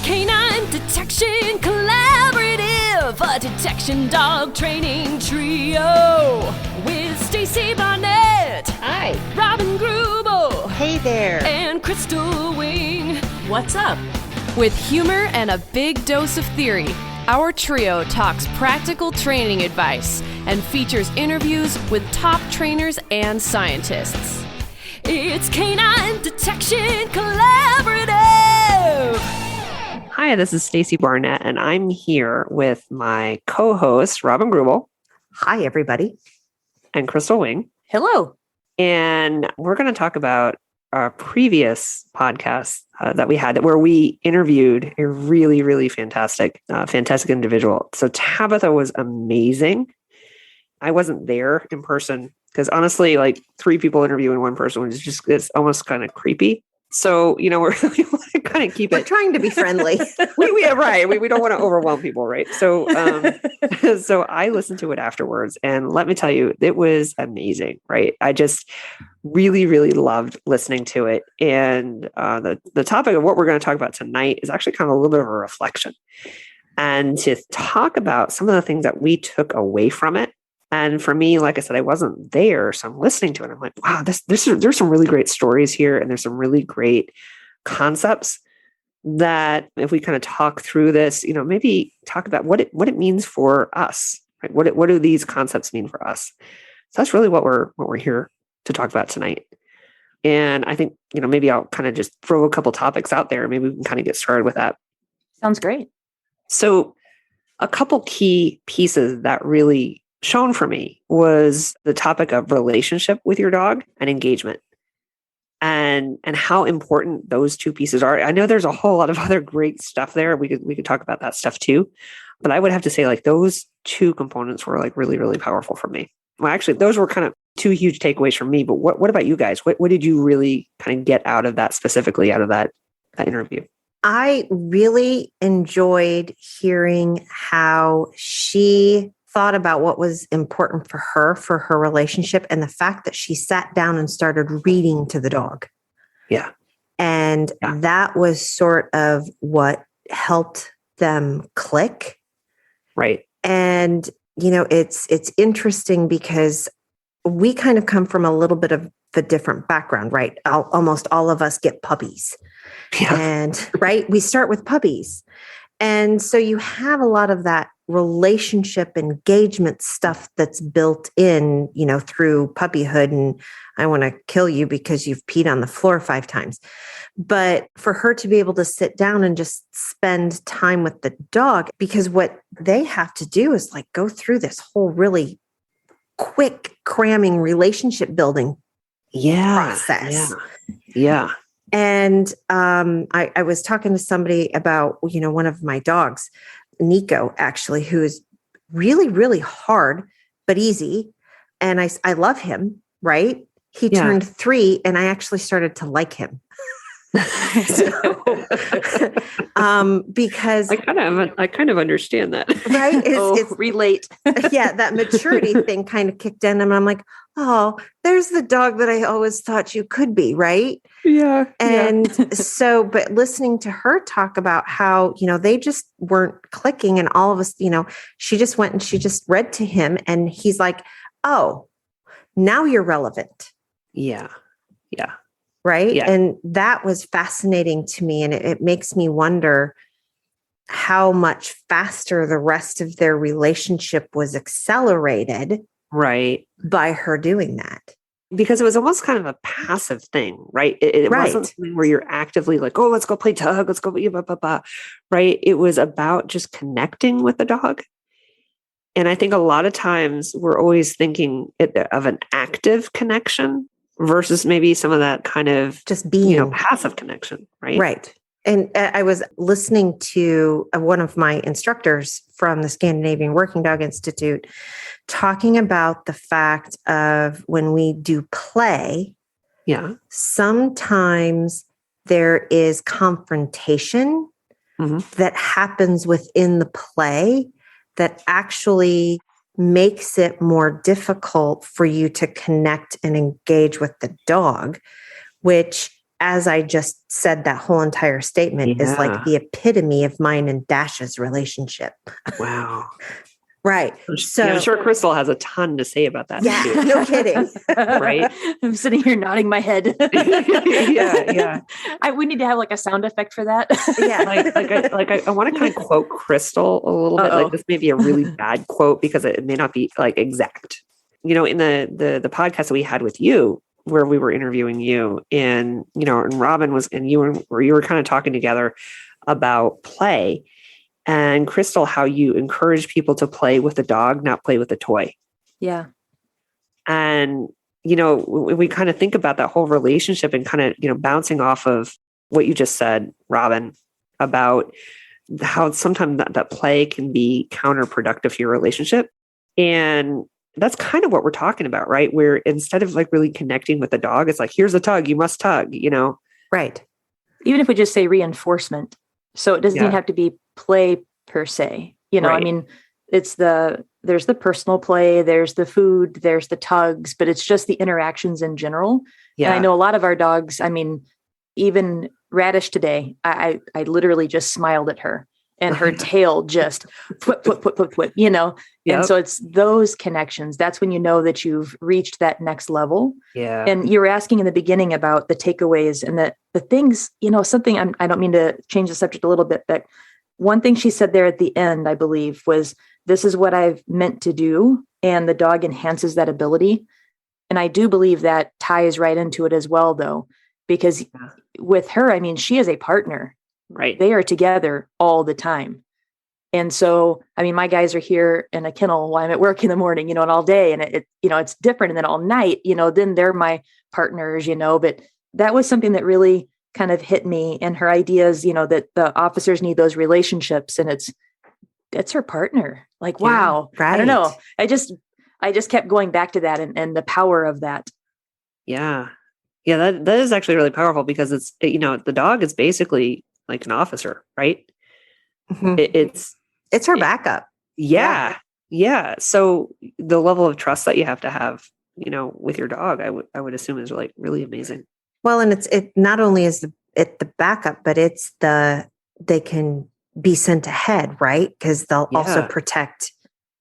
Canine Detection Collaborative, a detection dog training trio with Stacy Barnett. Hi. Robin Grubel. Hey there. And Crystal Wing. What's up? With humor and a big dose of theory, our trio talks practical training advice and features interviews with top trainers and scientists. It's Canine Detection Collaborative. Hi, this is Stacy Barnett, and I'm here with my co-host, Robin Grubel. Hi, everybody. And Crystal Wing. Hello. And we're going to talk about our previous podcast that we had where we interviewed a really, really fantastic individual. So Tabitha was amazing. I wasn't there in person because honestly, like 3 people interviewing one person was it's almost kind of creepy. So, we want to kind of keep We're trying to be friendly. Right. We don't want to overwhelm people. Right. So, so I listened to it afterwards and let me tell you, it was amazing. Right. I just really, really loved listening to it. And the topic of what we're going to talk about tonight is actually kind of a little bit of a reflection and to talk about some of the things that we took away from it. And for me, like I said, I wasn't there. So I'm listening to it. I'm like, wow, there's some really great stories here. And there's some really great concepts that if we kind of talk through this, maybe talk about what it means for us, right? What do these concepts mean for us? So that's really what we're here to talk about tonight. And I think, maybe I'll kind of just throw a couple topics out there. Maybe we can kind of get started with that. Sounds great. So a couple key pieces that really shown for me was the topic of relationship with your dog and engagement and how important those 2 pieces are. I know there's a whole lot of other great stuff there. We could talk about that stuff too, but I would have to say like those 2 components were like really, really powerful for me. Well, actually those were kind of 2 huge takeaways from me, but what about you guys? What did you really kind of get out of that specifically out of that interview? I really enjoyed hearing how she thought about what was important for her relationship, and the fact that she sat down and started reading to the dog. Yeah. And that was sort of what helped them click. Right. And, it's interesting because we kind of come from a little bit of a different background, right? Almost all of us get puppies. Yeah. And right, we start with puppies. And so you have a lot of that relationship engagement stuff that's built in, through puppyhood. And I want to kill you because you've peed on the floor 5 times. But for her to be able to sit down and just spend time with the dog, because what they have to do is like go through this whole really quick cramming relationship building process. Yeah. And I was talking to somebody about, one of my dogs, Nico, actually, who is really, really hard, but easy. And I love him, right? He turned 3 and I actually started to like him. Because I kind of understand that. Right. It's relate. Yeah. That maturity thing kind of kicked in and I'm like, oh, there's the dog that I always thought you could be. Right. Yeah. And so, but listening to her talk about how, they just weren't clicking and all of us, she just went and she just read to him and he's like, oh, now you're relevant. Yeah. Yeah. Right. Yeah. And that was fascinating to me. And it makes me wonder how much faster the rest of their relationship was accelerated. Right. By her doing that. Because it was almost kind of a passive thing, right? It wasn't something where you're actively like, oh, let's go play tug. Let's go, blah, blah, blah, right? It was about just connecting with the dog. And I think a lot of times we're always thinking of an active connection versus maybe some of that kind of just being passive connection, right? Right. And I was listening to one of my instructors from the Scandinavian Working Dog Institute talking about the fact of when we do play, sometimes there is confrontation that happens within the play that actually makes it more difficult for you to connect and engage with the dog, which as I just said, that whole entire statement is like Yeah. the epitome of mine and Dash's relationship. Wow. Right. So I'm sure Crystal has a ton to say about that. yeah, too. no kidding. Right? I'm sitting here nodding my head. Yeah. We need to have like a sound effect for that. Yeah. I want to kind of quote Crystal a little bit. Uh-oh. Like this may be a really bad quote because it may not be like exact. You know, in the podcast that we had with you, where we were interviewing you, and and Robin was, and you were kind of talking together about play, and Crystal, how you encourage people to play with a dog, not play with a toy. Yeah. And when we kind of think about that whole relationship and kind of bouncing off of what you just said, Robin, about how sometimes that play can be counterproductive to your relationship. And that's kind of what we're talking about, right? Where instead of like really connecting with the dog, it's like, here's a tug, you must tug, Right. Even if we just say reinforcement. So it doesn't even have to be play per se. I Right. mean, there's the personal play, there's the food, there's the tugs, but it's just the interactions in general. Yeah. And I know a lot of our dogs, I mean, even Radish today, I literally just smiled at her and her tail just put, Yep. And so it's those connections. That's when you know that you've reached that next level. Yeah. And you were asking in the beginning about the takeaways and the things, something I don't mean to change the subject a little bit, but one thing she said there at the end, I believe, was, this is what I've meant to do. And the dog enhances that ability. And I do believe that ties right into it as well, though, because with her, I mean, she is a partner. Right. They are together all the time. And so, I mean, my guys are here in a kennel while I'm at work in the morning, and all day, and it's different. And then all night, then they're my partners, but that was something that really kind of hit me, and her ideas, that the officers need those relationships, and it's her partner. Like, wow, right. I don't know. I just kept going back to that and the power of that. Yeah. Yeah. That is actually really powerful because it's, the dog is basically like an officer, right? Mhm. It's her backup. Yeah. So the level of trust that you have to have, with your dog, I would assume is like really amazing. Well, and it not only is it the backup, but it's they can be sent ahead, right? Because they'll also protect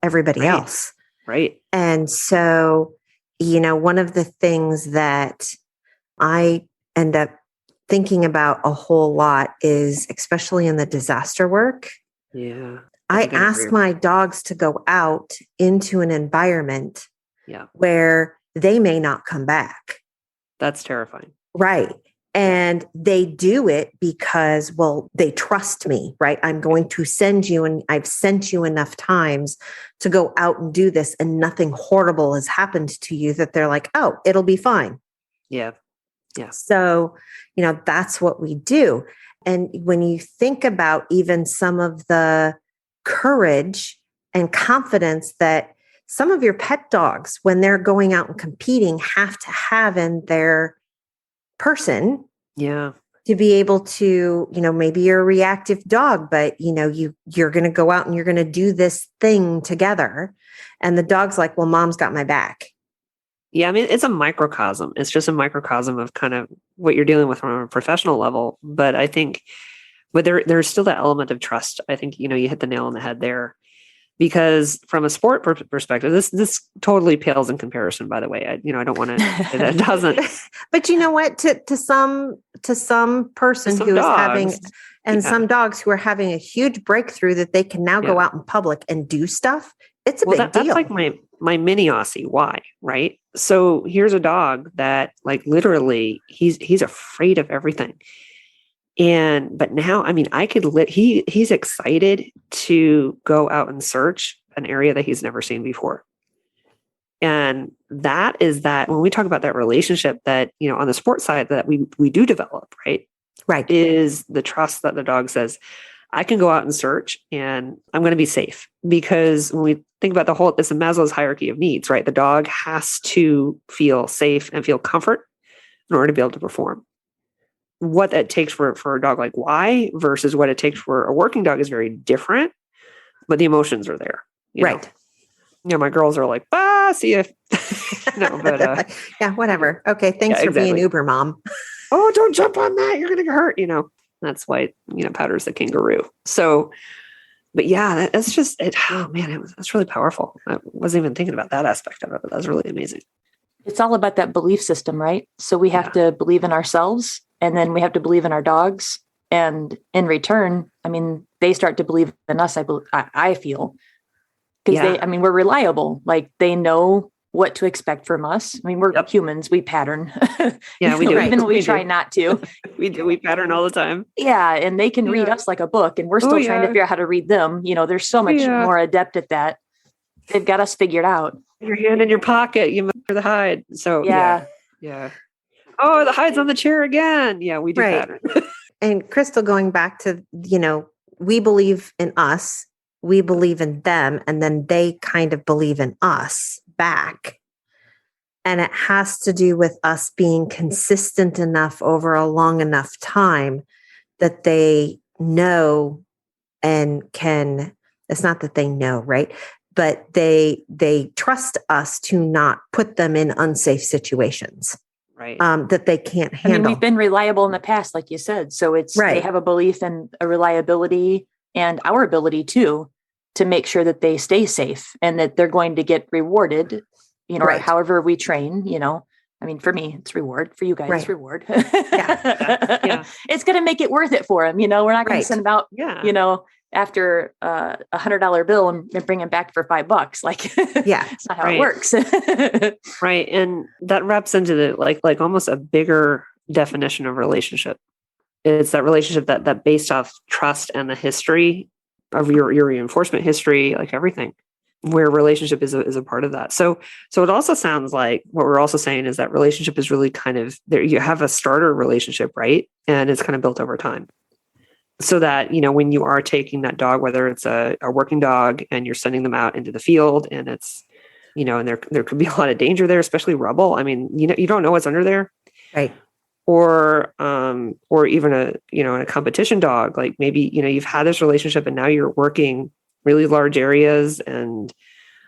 everybody else. Right. And so, one of the things that I end up thinking about a whole lot is, especially in the disaster work, Yeah. I ask my dogs to go out into an environment where they may not come back. That's terrifying. Right. And they do it because, well, they trust me, right? I'm going to send you, and I've sent you enough times to go out and do this, and nothing horrible has happened to you, that they're like, oh, it'll be fine. Yeah. Yeah. So, that's what we do. And when you think about even some of the courage and confidence that some of your pet dogs, when they're going out and competing, have to have in their person, to be able to, maybe you're a reactive dog, but you're going to go out and you're going to do this thing together, and the dog's like, well, mom's got my back. Yeah, I mean, it's a microcosm. It's just a microcosm of kind of what you're dealing with from a professional level. But I think, there's still that element of trust. I think, you hit the nail on the head there. Because from a sport perspective, this totally pales in comparison, by the way. I don't want to, it doesn't. But you know what? To some person who is having, and some dogs who are having a huge breakthrough that they can now go out in public and do stuff, it's a big deal. That's like my mini Aussie. Why? Right. So here's a dog that, like, literally he's afraid of everything. But now, I mean, he's excited to go out and search an area that he's never seen before. And that when we talk about that relationship that, on the sports side that we do develop, right? Right. Is the trust that the dog says, I can go out and search and I'm going to be safe. Because when we think about it's a Maslow's hierarchy of needs, right? The dog has to feel safe and feel comfort in order to be able to perform. What that takes for a dog like Y versus what it takes for a working dog is very different, but the emotions are there. Right. My girls are like, see if, no, but yeah, whatever. Okay. Thanks for being Uber mom. oh, don't jump on that. You're going to get hurt. That's why, Powder's the kangaroo. So, but yeah, that's just it. Oh man, that's really powerful. I wasn't even thinking about that aspect of it, but that's really amazing. It's all about that belief system, right? So we have to believe in ourselves, and then we have to believe in our dogs. And in return, I mean, they start to believe in us. I feel, because we're reliable. Like, they know what to expect from us. I mean, we're humans. We pattern. Yeah, we do. Even when we try not to. We do. We pattern all the time. Yeah. And they can read us like a book, and we're still trying to figure out how to read them. They're so much more adept at that. They've got us figured out. Your hand in your pocket, you measure the hide. So yeah. Oh, the hide's on the chair again. Yeah, we do pattern. And Crystal, going back to, we believe in us, we believe in them, and then they kind of believe in us back. And it has to do with us being consistent enough over a long enough time that they know and can, it's not that they know, right? But they trust us to not put them in unsafe situations. Right. That they can't handle. We've been reliable in the past, like you said. So it's, they have a belief in a reliability and our ability to make sure that they stay safe and that they're going to get rewarded, however we train, I mean, for me, it's reward. For you guys, it's reward. It's going to make it worth it for them. We're not going to send them out, after $100 bill and bring them back for $5. Like, it's not how it works. Right. And that wraps into the, like almost a bigger definition of relationship. It's that relationship that based off trust and the history of your reinforcement history, like everything, where relationship is a part of that. So it also sounds like what we're also saying is that relationship is really kind of there. You have a starter relationship, right? And it's kind of built over time. So that, when you are taking that dog, whether it's a working dog and you're sending them out into the field and it's, and there could be a lot of danger there, especially rubble. I mean, you don't know what's under there. Right. Or even a competition dog, like maybe, you've had this relationship and now you're working really large areas and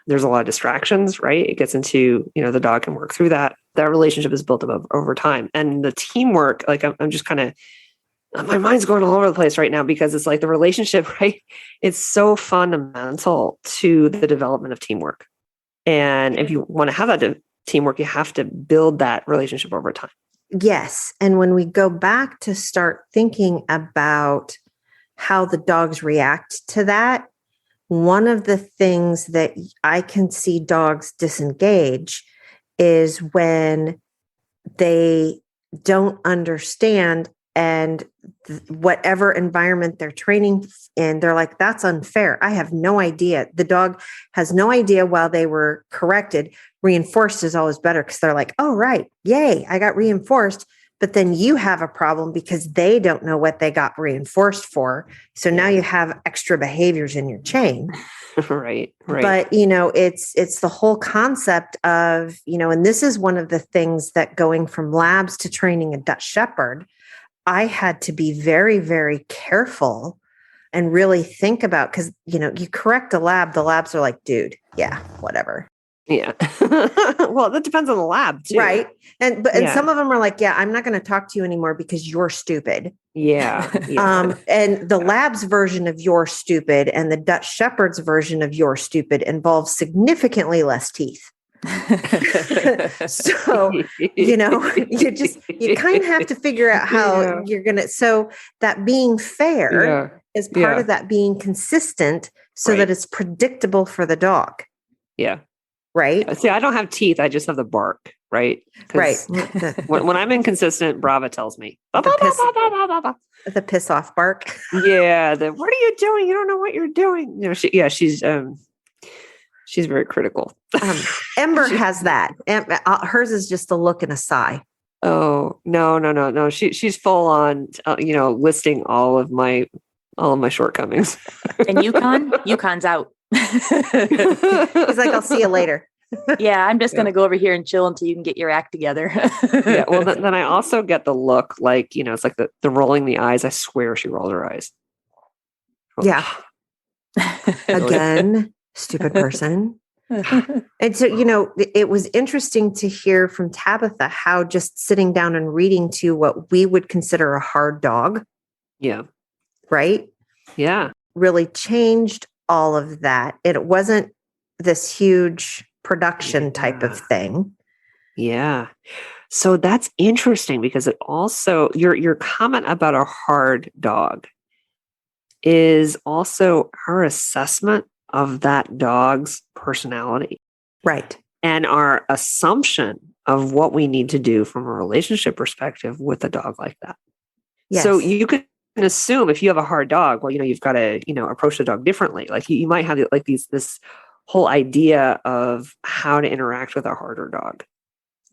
there's a lot of distractions, right? It gets into, the dog can work through that. That relationship is built up over time. And the teamwork, like I'm just kind of, my mind's going all over the place right now because it's like the relationship, right? It's so fundamental to the development of teamwork. And if you want to have that teamwork, you have to build that relationship over time. Yes. And when we go back to start thinking about how the dogs react to that, one of the things that I can see dogs disengage is when they don't understand, and whatever environment they're training in, they're like, that's unfair. I have no idea. The dog has no idea while they were corrected. Reinforced is always better because they're like, oh, right. Yay, I got reinforced. But then you have a problem because they don't know what they got reinforced for. So now you have extra behaviors in your chain. Right. But, it's the whole concept of, and this is one of the things that going from labs to training a Dutch Shepherd, I had to be very, very careful and really think about, because, you correct a lab, the labs are like, dude, yeah, whatever. Yeah. Well, that depends on the lab too. Right. And some of them are like, yeah, I'm not going to talk to you anymore because you're stupid. Yeah. And the lab's version of you're stupid and the Dutch Shepherd's version of you're stupid involves significantly less teeth. So, you kind of have to figure out how you're going to, so that being fair is part of that being consistent so that it's predictable for the dog. Yeah. Right. See, I don't have teeth. I just have the bark. Right. Right. when I'm inconsistent, Brava tells me the piss off bark. Yeah. What are you doing? You don't know what you're doing. She's very critical. Ember has that. Hers is just a look and a sigh. Oh, no. She's full on, listing all of my shortcomings. And Yukon's out. He's like, I'll see you later. Yeah, I'm just going to go over here and chill until you can get your act together. Yeah. Well, then I also get the look like, it's like the rolling the eyes. I swear she rolls her eyes. Yeah. Again, stupid person. And so, it was interesting to hear from Tabitha how just sitting down and reading to what we would consider a hard dog. Yeah. Right? Yeah. Really changed all of that. It wasn't this huge production type of thing. Yeah. So that's interesting because it also, your comment about a hard dog is also our assessment of that dog's personality. Right. And our assumption of what we need to do from a relationship perspective with a dog like that. Yes. So you can assume if you have a hard dog, well, you've got to, approach the dog differently. Like you might have like this whole idea of how to interact with a harder dog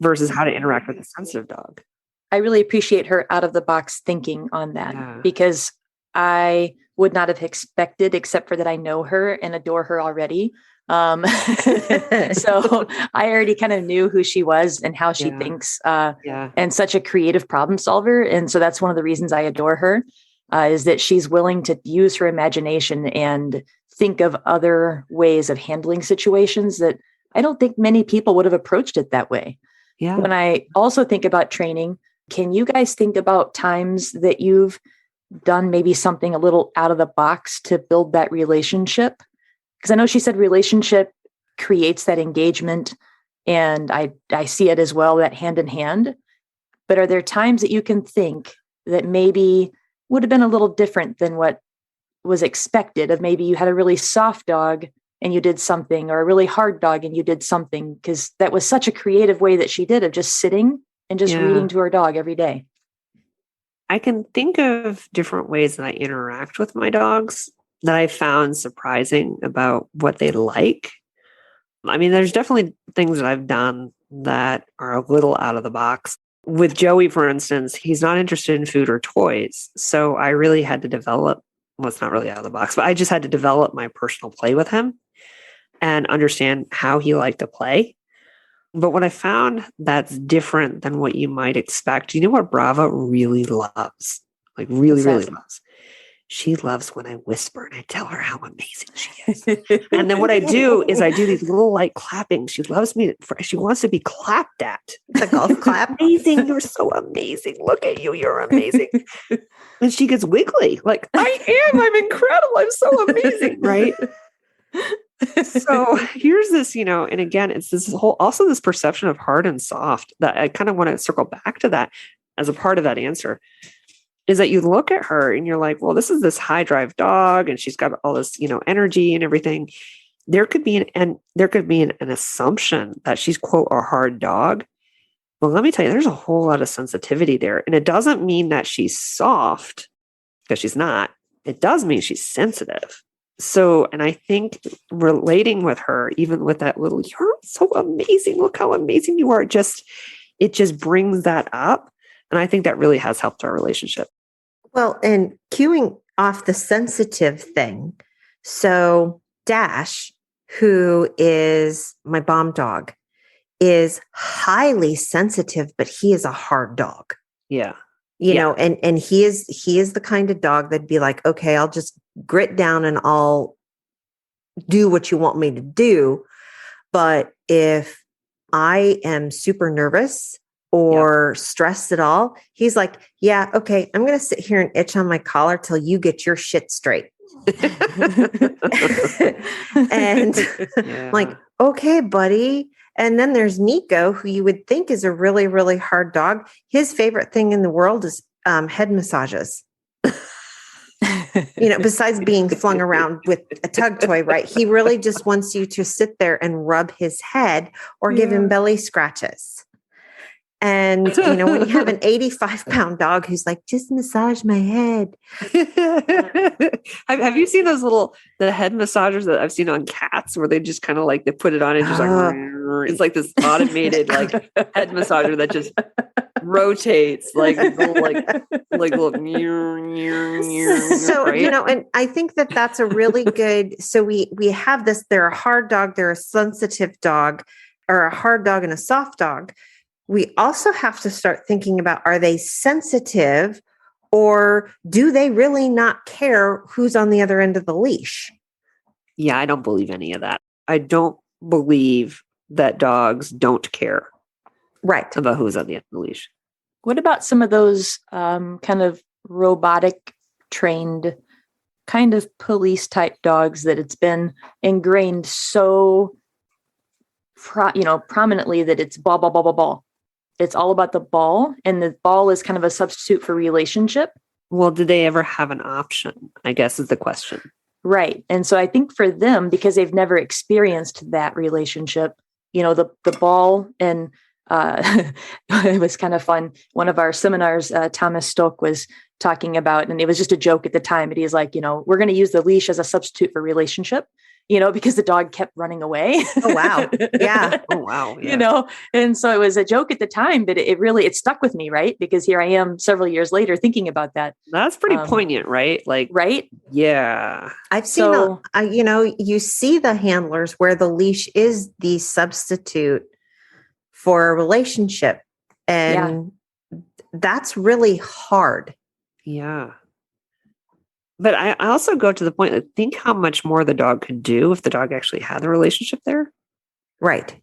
versus how to interact with a sensitive dog. I really appreciate her out of the box thinking on that because I would not have expected, except for that I know her and adore her already. So I already kind of knew who she was and how she thinks, and such a creative problem solver. And so that's one of the reasons I adore her, is that she's willing to use her imagination and think of other ways of handling situations that I don't think many people would have approached it that way. Yeah. When I also think about training, can you guys think about times that you've done maybe something a little out of the box to build that relationship? Because I know she said relationship creates that engagement, and I see it as well, that hand in hand. But are there times that you can think that maybe would have been a little different than what was expected, of maybe you had a really soft dog and you did something, or a really hard dog and you did something? Because that was such a creative way that she did of just sitting and just reading to her dog every day. I can think of different ways that I interact with my dogs that I found surprising about what they like. I mean, there's definitely things that I've done that are a little out of the box. With Joey, for instance, he's not interested in food or toys. So I really had to develop, well, it's not really out of the box, but I just had to develop my personal play with him and understand how he liked to play. But what I found that's different than what you might expect, you know what Brava really loves? Like really loves? She loves when I whisper and I tell her how amazing she is. And then what I do is I do these little light clapping. She loves me. She wants to be clapped at. The golf clap. Amazing. You're so amazing. Look at you. You're amazing. And she gets wiggly. Like, I am. I'm incredible. I'm so amazing. Right. So here's this, and again, it's this also this perception of hard and soft that I kind of want to circle back to that as a part of that answer, is that you look at her and you're like, well, this is this high drive dog and she's got all this, energy and everything. There could be an assumption that she's, quote, a hard dog. Well, let me tell you, there's a whole lot of sensitivity there. And it doesn't mean that she's soft, because she's not. It does mean she's sensitive. So, and I think relating with her, even with that little, you're so amazing, look how amazing you are, it just brings that up. And I think that really has helped our relationship. Well, and cueing off the sensitive thing. So Dash, who is my bomb dog, is highly sensitive, but he is a hard dog. Yeah. You know, and he is the kind of dog that'd be like, okay, I'll just grit down and I'll do what you want me to do. But if I am super nervous or stressed at all, he's like, yeah, okay, I'm going to sit here and itch on my collar till you get your shit straight. And like, okay, buddy. And then there's Nico, who you would think is a really, really hard dog. His favorite thing in the world is head massages. Besides being flung around with a tug toy, right? He really just wants you to sit there and rub his head or give him belly scratches. And, when you have an 85-pound dog who's like, just massage my head. Have you seen the head massagers that I've seen on cats where they just kind of like, they put it on and just like, it's like this automated like head massager that just rotates like little. So, right? And I think that that's a really good, so we have this, they're a hard dog, they're a sensitive dog, or a hard dog and a soft dog. We also have to start thinking about, are they sensitive or do they really not care who's on the other end of the leash? Yeah, I don't believe any of that. I don't believe that dogs don't care Right. about who's on the end of the leash. What about some of those kind of robotic trained kind of police type dogs that it's been ingrained so prominently that it's ball, ball, ball, ball, ball. It's all about the ball, and the ball is kind of a substitute for relationship. Well, did they ever have an option, I guess is the question. Right. And so I think for them, because they've never experienced that relationship, the ball and it was kind of fun. One of our seminars, Thomas Stoke was talking about, and it was just a joke at the time, but he's like, we're going to use the leash as a substitute for relationship, because the dog kept running away. Oh, wow. Yeah. Oh, wow. Yeah. And so it was a joke at the time, but it stuck with me, right? Because here I am several years later thinking about that. That's pretty poignant, right? Like, right? Yeah. I've seen, you see the handlers where the leash is the substitute for a relationship. And that's really hard. Yeah. But I also go to the point that think how much more the dog could do if the dog actually had the relationship there. Right.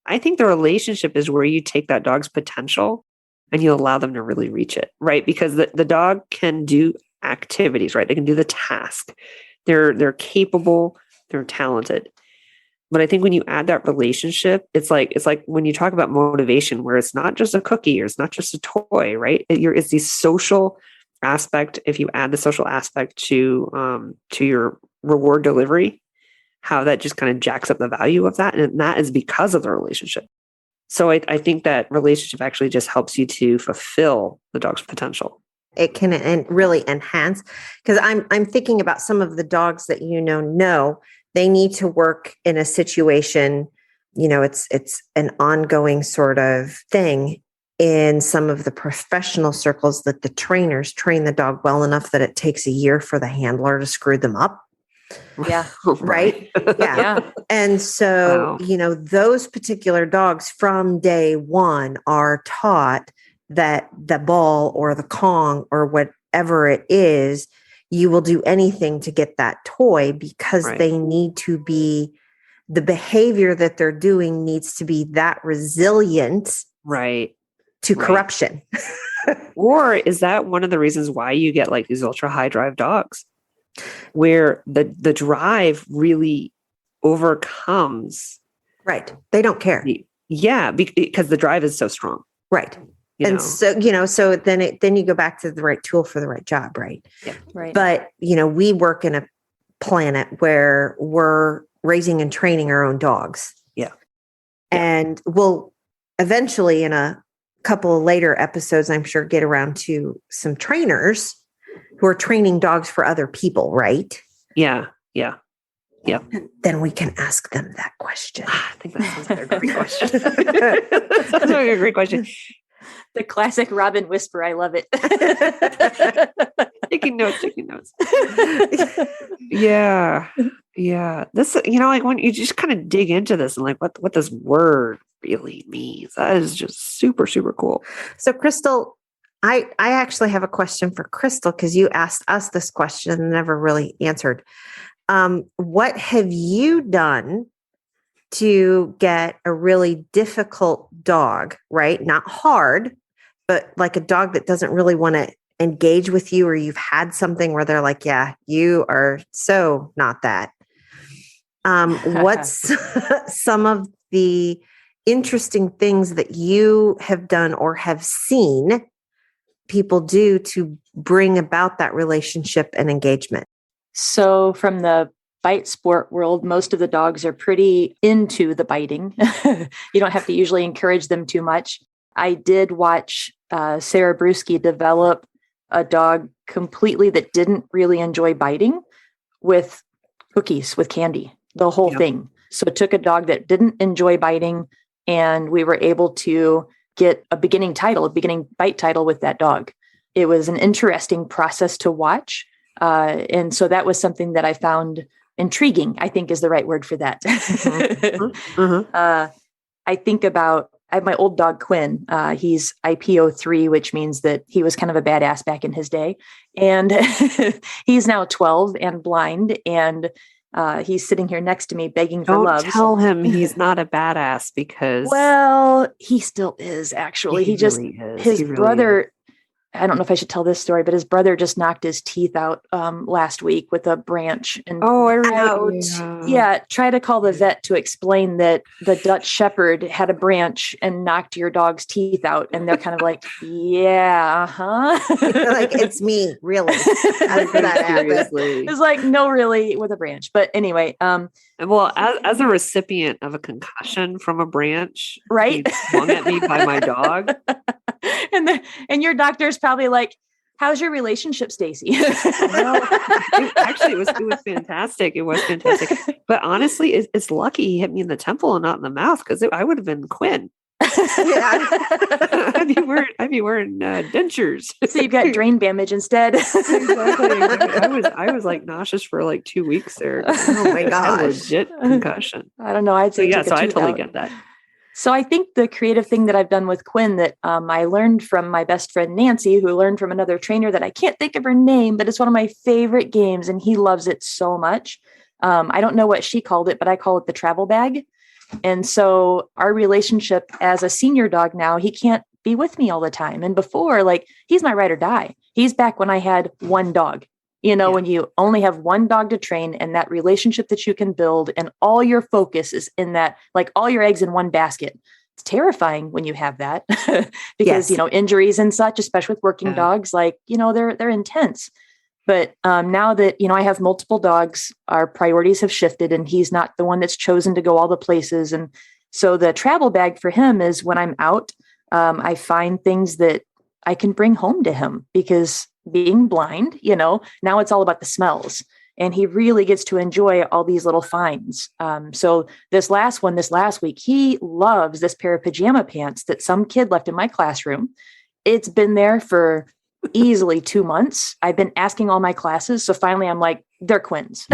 I think the relationship is where you take that dog's potential and you allow them to really reach it, right? Because the dog can do activities, right? They can do the task. They're capable, they're talented. But I think when you add that relationship, it's like when you talk about motivation, where it's not just a cookie or it's not just a toy, right? It's the social aspect. If you add the social aspect to your reward delivery, how that just kind of jacks up the value of that. And that is because of the relationship. So I think that relationship actually just helps you to fulfill the dog's potential. It can really enhance, because I'm thinking about some of the dogs that they need to work in a situation, it's an ongoing sort of thing in some of the professional circles, that the trainers train the dog well enough that it takes a year for the handler to screw them up. Yeah. Right. Yeah. And so, those particular dogs from day one are taught that the ball or the Kong or whatever it is, you will do anything to get that toy, because they need to be, the behavior that they're doing needs to be that resilient. Right. To corruption. Or is that one of the reasons why you get like these ultra high drive dogs, where the drive really overcomes? Right. They don't care. Yeah. Because the drive is so strong. Right. So then you go back to the right tool for the right job. Right. Yeah. Right. But, we work in a planet where we're raising and training our own dogs. Yeah. And we'll eventually, in a couple of later episodes, I'm sure, get around to some trainers who are training dogs for other people, right? Yeah. Yeah. Yeah. Then we can ask them that question. I think that sounds like a great question. Sounds like a great question. The classic Robin whisper. I love it. Taking notes. Yeah. Yeah. This, like when you just kind of dig into this and like what this word really means, that is just super, super cool. So Crystal, I actually have a question for Crystal, because you asked us this question and never really answered. What have you done to get a really difficult dog, right? Not hard, but like a dog that doesn't really want to engage with you, or you've had something where they're like, yeah, you are so not that. What's some of the interesting things that you have done or have seen people do to bring about that relationship and engagement? So from the bite sport world, most of the dogs are pretty into the biting. You don't have to usually encourage them too much. I did watch Sarah Brewski develop a dog completely that didn't really enjoy biting, with cookies, with candy, the whole thing. So it took a dog that didn't enjoy biting, and we were able to get a beginning bite title with that dog. It was an interesting process to watch. And so that was something that I found intriguing, I think is the right word for that. I think about, I have my old dog, Quinn. He's IPO3, which means that he was kind of a badass back in his day. And he's now 12 and blind. And He's sitting here next to me begging for Don't loves. tell him he's not a badass because Well, he still is actually. he His really brother, is. I don't know if I should tell this story, but his brother just knocked his teeth out last week with a branch. And Oh, I yeah, try to call the vet to explain that the Dutch Shepherd had a branch and knocked your dog's teeth out. And they're kind of like, yeah, huh? Like, it's me, really. How did that happen? Seriously. It's like, no, really, with a branch. But anyway, Well, as a recipient of a concussion from a branch, right, being swung at me by my dog, and your doctor's probably like, "How's your relationship, Stacy?" Actually, it was fantastic. It was fantastic. But honestly, it's lucky he hit me in the temple and not in the mouth because I would have been Quinn. Yeah. I'd be wearing dentures. So you've got drain damage instead. Exactly. I was like nauseous for like 2 weeks there. Oh my gosh. Legit concussion. I don't know. I'd say So I tooth totally out. get that. So I think the creative thing that I've done with Quinn that I learned from my best friend Nancy, who learned from another trainer that I can't think of her name, but it's one of my favorite games, and he loves it so much. I don't know what she called it, but I call it the travel bag. And so our relationship as a senior dog now, he can't be with me all the time. And before, like, he's my ride or die. He's back when I had one dog. When you only have one dog to train and that relationship that you can build and all your focus is in that, like all your eggs in one basket. It's terrifying when you have that because, Yes. Injuries and such, especially with working dogs, like, they're intense. But now that, I have multiple dogs, our priorities have shifted and he's not the one that's chosen to go all the places. And so the travel bag for him is when I'm out, I find things that I can bring home to him because being blind, now it's all about the smells and he really gets to enjoy all these little finds. So this last week, he loves this pair of pajama pants that some kid left in my classroom. It's been there for easily 2 months. I've been asking all my classes. So finally I'm like, they're Quinn's.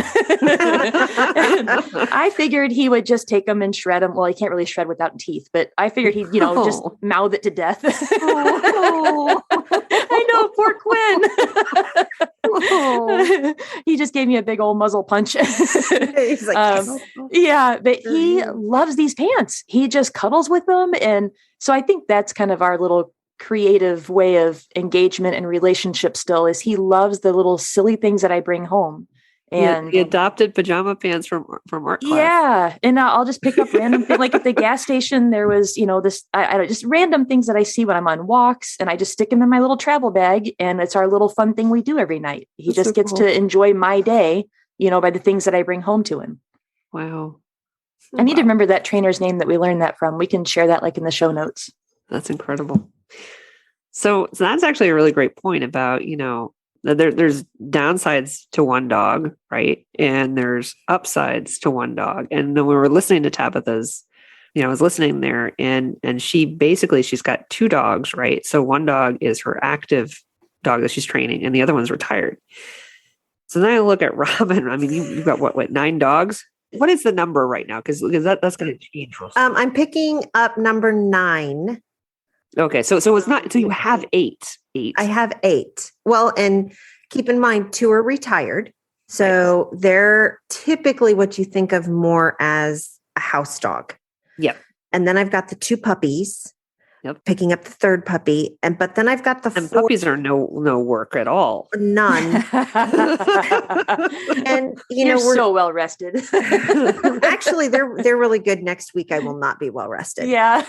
I figured he would just take them and shred them. Well, he can't really shred without teeth, but I figured he'd, just mouth it to death. I know, poor Quinn. He just gave me a big old muzzle punch. He's like, yeah, but he loves these pants. He just cuddles with them. And so I think that's kind of our little creative way of engagement and relationship still is he loves the little silly things that I bring home. And he adopted pajama pants from art class. Yeah. And I'll just pick up random things. Like at the gas station, there was, I just random things that I see when I'm on walks and I just stick them in my little travel bag. And it's our little fun thing we do every night. He That's just so gets cool. to enjoy my day, by the things that I bring home to him. Wow. I need to remember that trainer's name that we learned that from. We can share that like in the show notes. That's incredible. So that's actually a really great point about, there's downsides to one dog, right? And there's upsides to one dog. And then we were listening to Tabitha's, I was listening there and she's got 2 dogs, right? So one dog is her active dog that she's training and the other one's retired. So then I look at Robin. I mean, you've got what 9 dogs? What is the number right now? Because that's going to change. I'm picking up number 9. Okay, so it's not. So you have 8. I have 8. Well, and keep in mind 2 are retired. So they're typically what you think of more as a house dog. Yep. And then I've got the 2 puppies. Yep. Picking up the 3rd puppy. But then I've got the 4th. Puppies are no work at all. None. And You're so well rested. Actually, they're really good. Next week I will not be well rested. Yeah.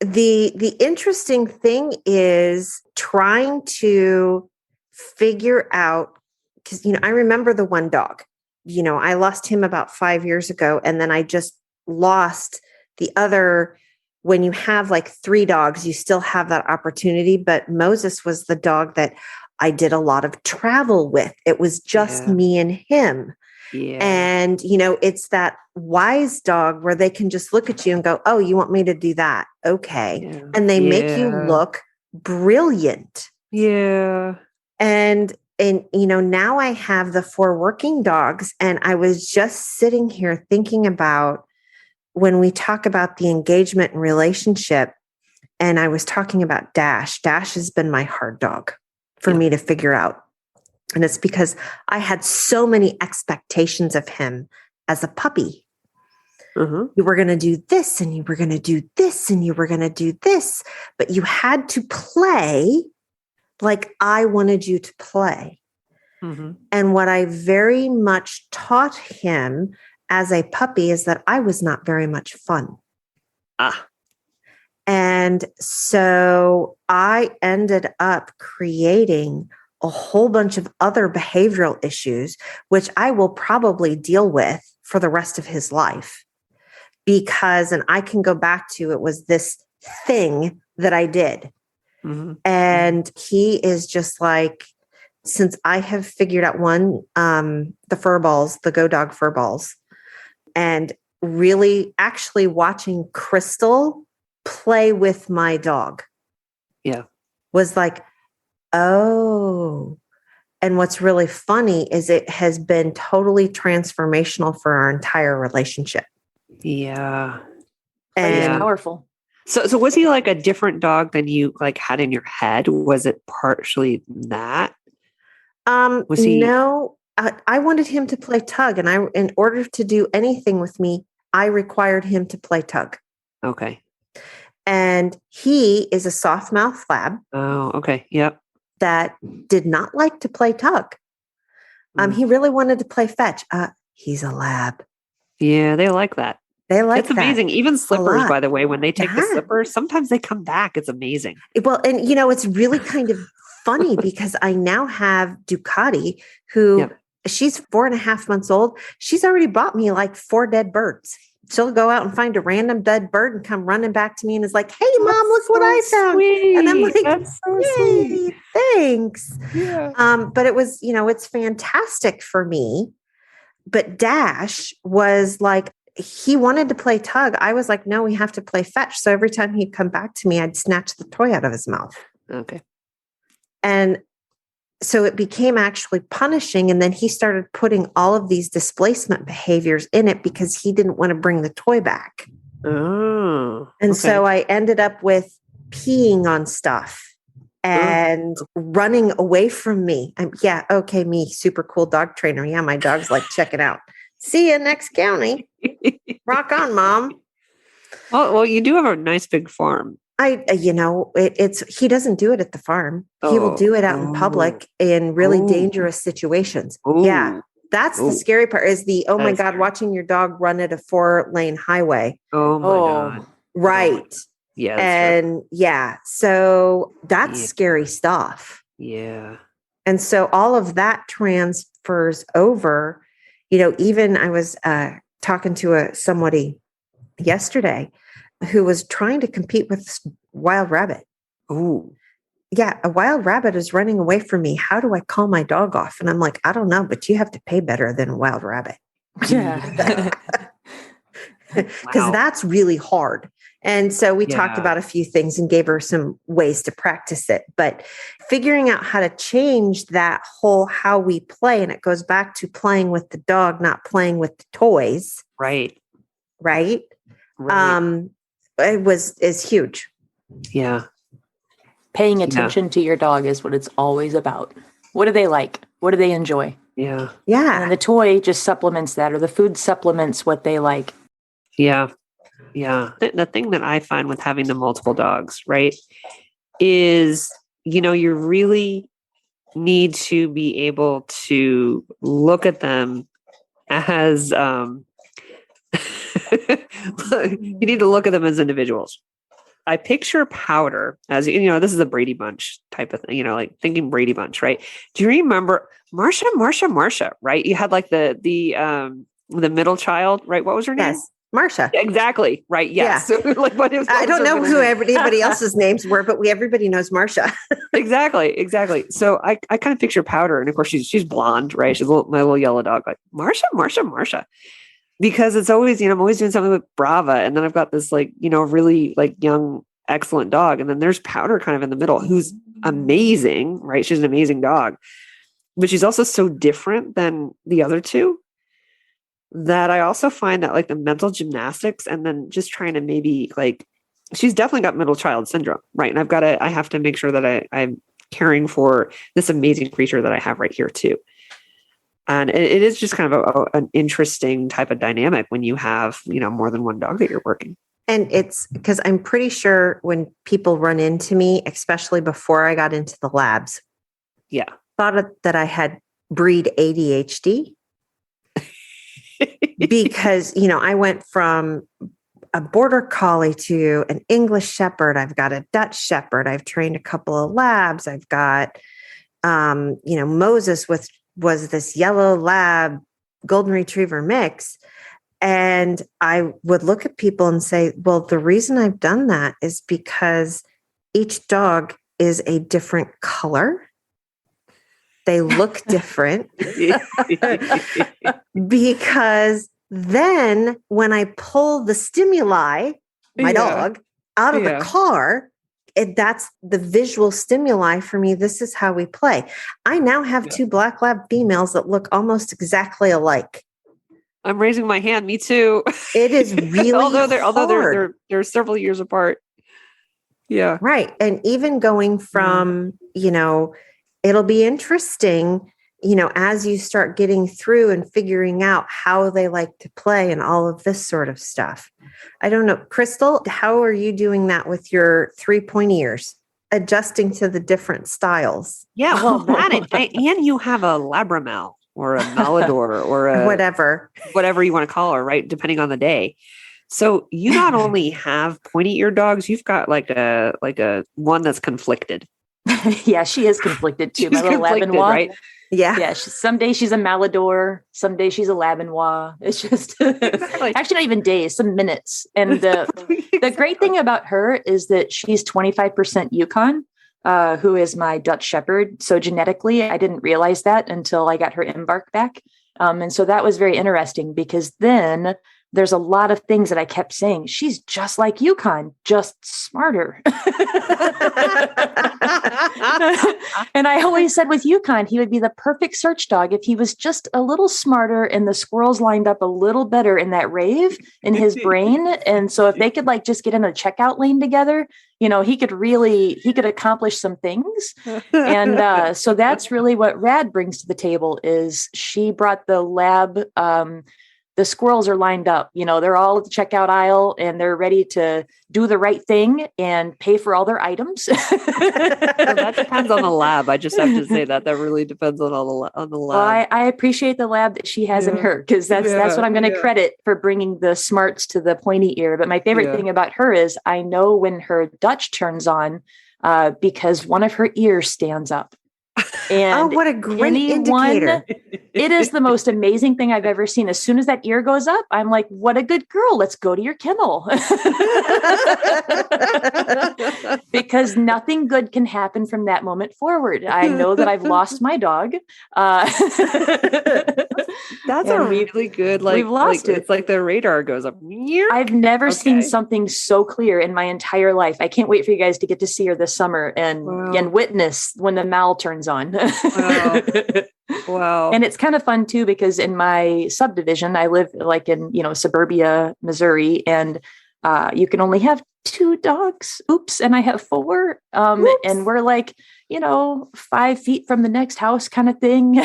The interesting thing is trying to figure out, because, I remember the one dog, I lost him about 5 years ago. And then I just lost the other. When you have like 3 dogs, you still have that opportunity. But Moses was the dog that I did a lot of travel with. It was just me and him. Yeah. And, it's that wise dog where they can just look at you and go, oh, you want me to do that? Okay. Yeah. And they make you look brilliant. Yeah. And now I have the 4 working dogs. And I was just sitting here thinking about when we talk about the engagement and relationship, and I was talking about Dash. Dash has been my hard dog for me to figure out. And it's because I had so many expectations of him as a puppy. You were going to do this and you were going to do this and you were going to do this, but you had to play like I wanted you to play. And what I very much taught him as a puppy is that I was not very much fun. And so I ended up creating a whole bunch of other behavioral issues, which I will probably deal with for the rest of his life. Because, and I can go back to, it was this thing that I did. And he is just like, since I have figured out the fur balls, the Go Dog fur balls, and really actually watching Crystal play with my dog. Was like, oh. And what's really funny is it has been totally transformational for our entire relationship. And And powerful. So was he like a different dog than you like had in your head? Was it partially that? Was he? No, I wanted him to play tug, and in order to do anything with me, I required him to play tug. Okay. And he is a soft mouth lab Oh, okay. Yep. that did not like to play tug. He really wanted to play fetch. He's a lab. Yeah, they like that. They like It's amazing. Even slippers, lot. by the way, when they take the Yeah. slippers, sometimes they come back. It's amazing. Well, and it's really kind of funny because I now have Ducati, who she's 4.5 months old. She's already bought me like 4 dead birds. She'll go out and find a random dead bird and come running back to me and is like, "Hey, Mom, look what I found." Sweet. And I'm like, That's so "Yay, sweet. thanks." Yeah. But it was, it's fantastic for me. But Dash was like, he wanted to play tug. I was like, no, we have to play fetch. So every time he'd come back to me, I'd snatch the toy out of his mouth. Okay. And so it became actually punishing. And then he started putting all of these displacement behaviors in it because he didn't want to bring the toy back. Oh. And okay. so I ended up with peeing on stuff and running away from me. Okay, me, super cool dog trainer. Yeah, my dog's like, check it out. See you next county. Rock on, Mom. Well, you do have a nice big farm. He doesn't do it at the farm. He will do it out in public in really dangerous situations. Ooh. Yeah. That's the scary part is oh my God, watching your dog run at a 4-lane highway. Oh my God. Right. Yeah. And so that's scary stuff. Yeah. And so all of that transfers over, even I was talking to somebody yesterday who was trying to compete with this wild rabbit. Oh, Yeah, a wild rabbit is running away from me. How do I call my dog off? And I'm like, I don't know, but you have to pay better than a wild rabbit. Yeah. Because that's really hard. And so we talked about a few things and gave her some ways to practice it. But figuring out how to change that whole how we play, and it goes back to playing with the dog, not playing with the toys. right. Right. Is huge. Yeah. Paying attention to your dog is what it's always about. What do they like? What do they enjoy? Yeah. Yeah. And the toy just supplements that, or the food supplements what they like. Yeah. Yeah. The thing that I find with having the multiple dogs, right, is, you really need to be able to look at them as, you need to look at them as individuals. I picture Powder as, this is a Brady Bunch type of thing, like thinking Brady Bunch, right? Do you remember Marsha, right? You had like the middle child, right? What was her name? Yes. Marsha. Exactly. Right. Yes. Yeah. So, like, I don't know who everybody else's names were, but everybody knows Marsha. Exactly. So I kind of picture Powder, and of course she's blonde, right? She's my little yellow dog, like Marsha. Because it's always, I'm always doing something with Brava. And then I've got this really young, excellent dog. And then there's Powder kind of in the middle, who's amazing, right? She's an amazing dog, but she's also so different than the other two that I also find that the mental gymnastics and then just trying to maybe she's definitely got middle child syndrome, right? And I have to make sure that I caring for this amazing creature that I have right here too. And it is just kind of an interesting type of dynamic when you have, more than one dog that you're working. And it's because I'm pretty sure when people run into me, especially before I got into the labs, thought that I had breed ADHD because, I went from a border collie to an English shepherd. I've got a Dutch shepherd. I've trained a couple of labs. I've got, Moses was this yellow lab golden retriever mix. And I would look at people and say, well, the reason I've done that is because each dog is a different color. They look different. Because then when I pull the stimuli, my dog, out of the car, that's the visual stimuli for me. This is how we play. I now have 2 black lab females that look almost exactly alike. I'm raising my hand. Me too. It is really although hard. they're several years apart. Yeah. Right. And even going from, it'll be interesting, as you start getting through and figuring out how they like to play and all of this sort of stuff. I don't know. Crystal, how are you doing that with your 3 pointy ears? Adjusting to the different styles. Yeah. Well, and you have a Labramel or a Malador or a whatever you want to call her, right? Depending on the day. So you not only have pointy ear dogs, you've got like a one that's conflicted. Yeah, she is conflicted too. My little Labinois, right? Yeah. Some days she's a Malador. Some days she's a Labinois. It's just actually not even days, some minutes. And the great thing about her is that she's 25% Yukon, who is my Dutch Shepherd. So genetically, I didn't realize that until I got her embark back. And so that was very interesting because then there's a lot of things that I kept saying. She's just like Yukon, just smarter. And I always said with Yukon, he would be the perfect search dog if he was just a little smarter and the squirrels lined up a little better in that rave in his brain. And so if they could just get in a checkout lane together, he could accomplish some things. And so that's really what Rad brings to the table is she brought the lab, the squirrels are lined up, they're all at the checkout aisle and they're ready to do the right thing and pay for all their items. Well, that depends on the lab. I just have to say that really depends on the lab. Well, I appreciate the lab that she has in her because that's what I'm going to credit for bringing the smarts to the pointy ear. But my favorite thing about her is I know when her Dutch turns on because one of her ears stands up. And what a great indicator. It is the most amazing thing I've ever seen. As soon as that ear goes up, I'm like, what a good girl. Let's go to your kennel. Because nothing good can happen from that moment forward. I know that I've lost my dog. That's a really good, we've lost it. It's like the radar goes up. I've never seen something so clear in my entire life. I can't wait for you guys to get to see her this summer and witness when the Mal turns on. Wow. And it's kind of fun too, because in my subdivision, I live in, suburbia, Missouri, and you can only have 2 dogs. Oops. And I have 4. And we're 5 feet from the next house kind of thing.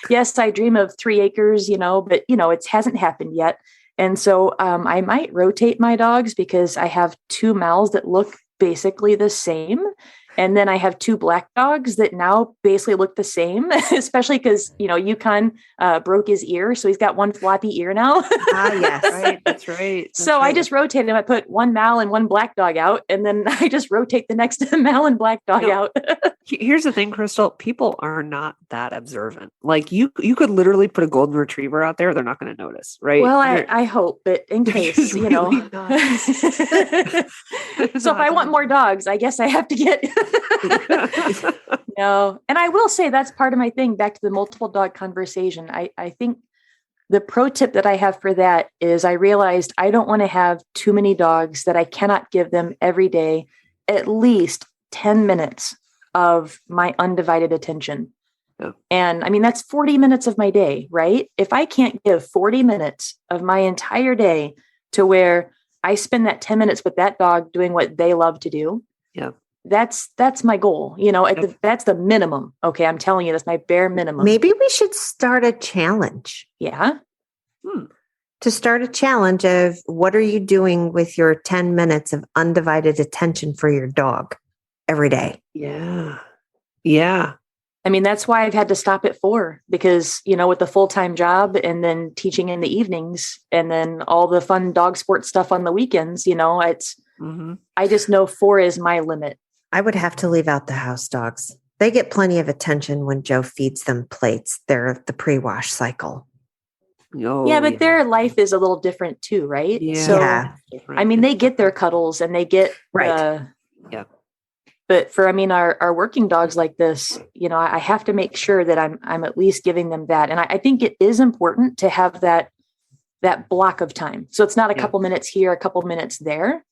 Yes, I dream of 3 acres, but it hasn't happened yet. And so I might rotate my dogs because I have 2 Mals that look basically the same. And then I have 2 black dogs that now basically look the same, especially because, Yukon broke his ear. So he's got one floppy ear now. Yes. Right. That's right. I just rotated him. I put 1 Mal and 1 black dog out. And then I just rotate the next Mal and black dog out. Here's the thing, Crystal. People are not that observant. Like you could literally put a golden retriever out there. They're not going to notice. Right. Well, I hope, but in case, So if I want more dogs, I guess I have to get... No. And I will say that's part of my thing, back to the multiple dog conversation. I think the pro tip that I have for that is I realized I don't want to have too many dogs that I cannot give them every day at least 10 minutes of my undivided attention. Yeah. And I mean, that's 40 minutes of my day, right? If I can't give 40 minutes of my entire day to where I spend that 10 minutes with that dog doing what they love to do, that's my goal. That's the minimum. Okay. I'm telling you, that's my bare minimum. Maybe we should start a challenge. Yeah. To start a challenge of what are you doing with your 10 minutes of undivided attention for your dog every day? Yeah. Yeah. I mean, that's why I've had to stop at 4 because, with the full-time job and then teaching in the evenings and then all the fun dog sports stuff on the weekends, it's, I just know 4 is my limit. I would have to leave out the house dogs. They get plenty of attention when Joe feeds them plates. They're the pre-wash cycle. Oh, yeah, but their life is a little different too, right? Yeah. So, Different. I mean, they get their cuddles and they get Right. Yeah. But for, our working dogs like this, I have to make sure that I'm at least giving them that. And I think it is important to have that block of time. So it's not a couple minutes here, a couple minutes there.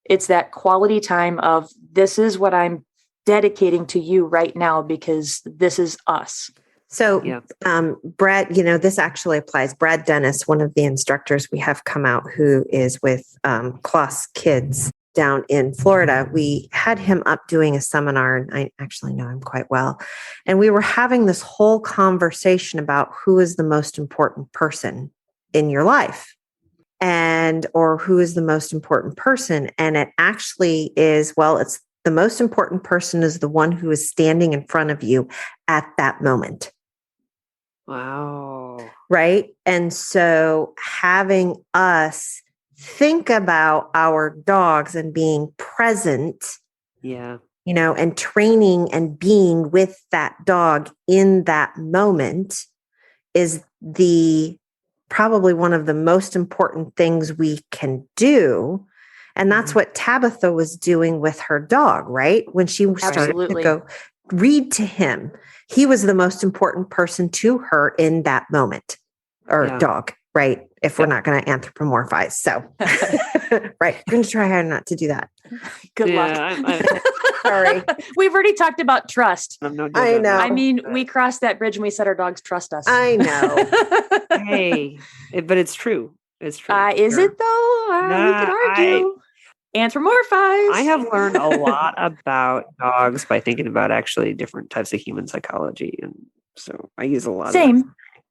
It's that quality time of this is what I'm dedicating to you right now because this is us. So, Brad, this actually applies. Brad Dennis, one of the instructors we have come out who is with Kloss Kids down in Florida, we had him up doing a seminar, and I actually know him quite well. And we were having this whole conversation about who is the most important person in your life or who is the most important person. And it actually is, it's the most important person is the one who is standing in front of you at that moment. Wow. Right. And so having us think about our dogs and being present, and training and being with that dog in that moment is probably one of the most important things we can do. And that's what Tabitha was doing with her dog, right? When she started to go read to him, he was the most important person to her in that moment, or dog, right? If we're not going to anthropomorphize. So, right. I'm going to try hard not to do that. Good luck. I'm Sorry. We've already talked about trust. I know. I mean, we crossed that bridge and we said our dogs trust us. I know. Hey, but it's true. It's true. Is it though? We could argue. Anthropomorphize. I have learned a lot about dogs by thinking about actually different types of human psychology. And so I use a lot of that.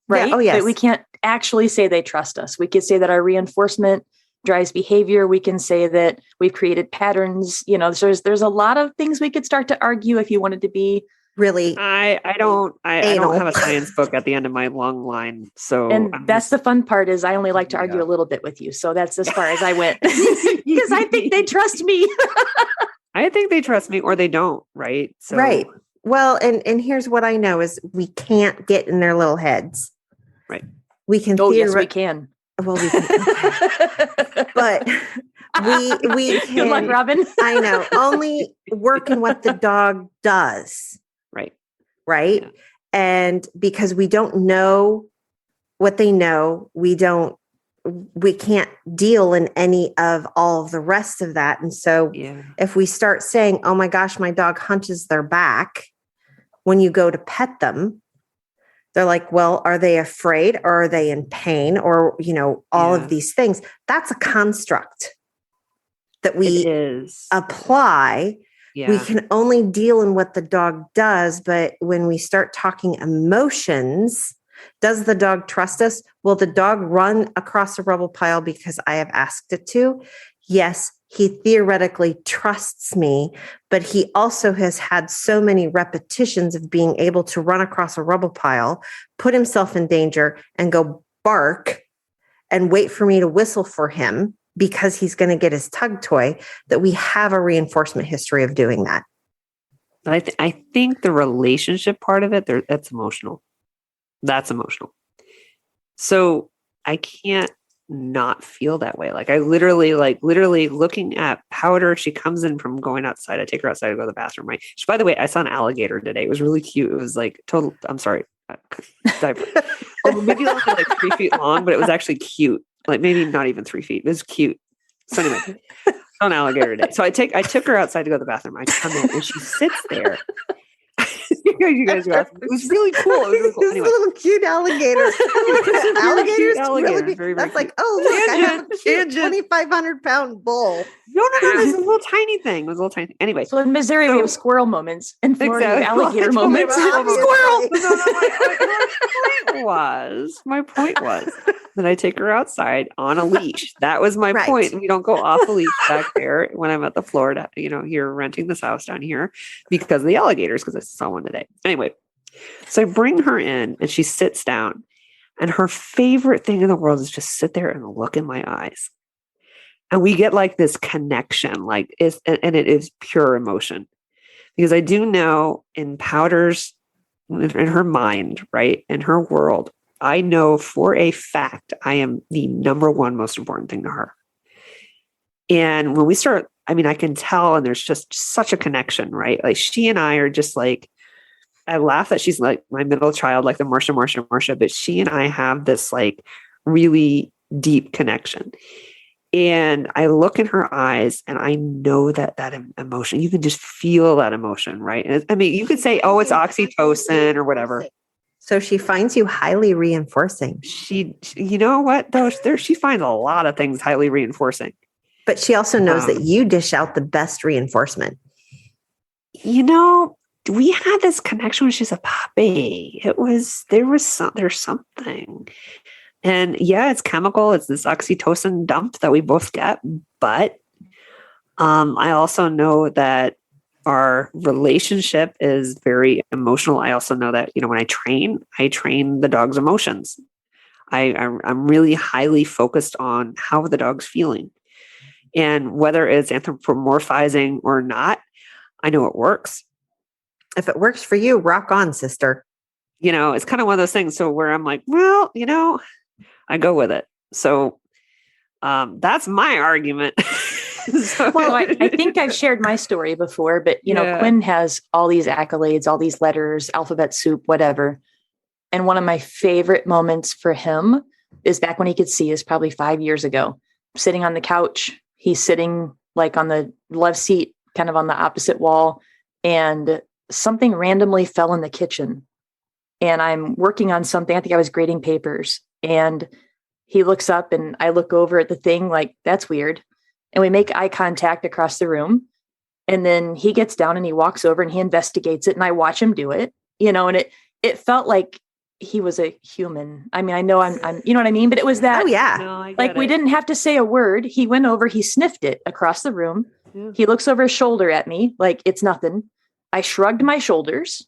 Right? Yeah. Oh, yes. But we can't actually say they trust us. We could say that our reinforcement drives behavior. We can say that we've created patterns. There's a lot of things we could start to argue if you wanted to be really. I don't have a science book at the end of my long line. So that's the fun part is I only like to argue a little bit with you. So that's as far as I went because I think they trust me. I think they trust me or they don't. Right. So. Right. Well, and here's what I know is we can't get in their little heads. Right. We can. Oh, yes, we can. Well, we can. But we can. Good luck, Robin. I know. Only work in what the dog does. Right. Yeah. And because we don't know what they know, we can't deal in any of all of the rest of that. And so if we start saying, oh my gosh, my dog hunches their back when you go to pet them, they're like, well, are they afraid or are they in pain or, all of these things? That's a construct that we apply. Yeah. We can only deal in what the dog does. But when we start talking emotions, does the dog trust us? Will the dog run across a rubble pile because I have asked it to? Yes, he theoretically trusts me, but he also has had so many repetitions of being able to run across a rubble pile, put himself in danger and go bark and wait for me to whistle for him because he's going to get his tug toy, that we have a reinforcement history of doing that. But I think the relationship part of it, that's emotional. That's emotional. So I can't not feel that way. Like I literally looking at Powder. She comes in from going outside. I take her outside to go to the bathroom. Right. Which, by the way, I saw an alligator today. It was really cute. It was like total. I'm sorry. Maybe only like 3 feet long, but it was actually cute. Like maybe not even 3 feet. It was cute. So anyway, on alligator day. So I took her outside to go to the bathroom. I come in and she sits there. You guys are awesome. It was really cool. It was really cool. This Anyway. little cute alligator. Alligators alligator. really big. Very, That's very like, oh, look, I have a cute Tangent. 2,500-pound bull. No. It was a little tiny thing. It was a little tiny. Anyway. So in Missouri, we have squirrel moments. In Florida, we have alligator moments. Squirrel. My point was that I take her outside on a leash. That was my Right. point. We don't go off the leash back there when I'm at the Florida, here renting this house down here because of the alligators, because I saw one today. Anyway, so I bring her in and she sits down, and her favorite thing in the world is just sit there and look in my eyes. And we get like this connection, and it is pure emotion. Because I do know in Powder's, in her mind, right, in her world, I know for a fact I am the number one most important thing to her. And when we start, I can tell, and there's just such a connection, right? Like she and I are just like, I laugh that she's like my middle child, like the Marsha, but she and I have this like really deep connection. And I look in her eyes and I know that emotion, you can just feel that emotion, right? And you could say, oh, it's oxytocin or whatever. So she finds you highly reinforcing. You know what, though? She finds a lot of things highly reinforcing. But she also knows that you dish out the best reinforcement. We had this connection when she's a puppy. There's something. And yeah, it's chemical. It's this oxytocin dump that we both get. But I also know that our relationship is very emotional. I also know that, when I train the dog's emotions. I'm really highly focused on how the dog's feeling. And whether it's anthropomorphizing or not, I know it works. If it works for you, rock on, sister. It's kind of one of those things. So where I'm like, well, I go with it. So that's my argument. Well, I think I've shared my story before, but Quinn has all these accolades, all these letters, alphabet soup, whatever. And one of my favorite moments for him is back when he could see, is probably 5 years ago, sitting on the couch. He's sitting like on the love seat, kind of on the opposite wall, and something randomly fell in the kitchen. And I'm working on something. I think I was grading papers, and he looks up and I look over at the thing like, that's weird. And we make eye contact across the room. And then he gets down and he walks over and he investigates it. And I watch him do it, and it felt like he was a human. I know I'm, you know what I mean? But it was that, oh yeah. No, we didn't have to say a word. He went over, he sniffed it across the room. Yeah. He looks over his shoulder at me like it's nothing. I shrugged my shoulders,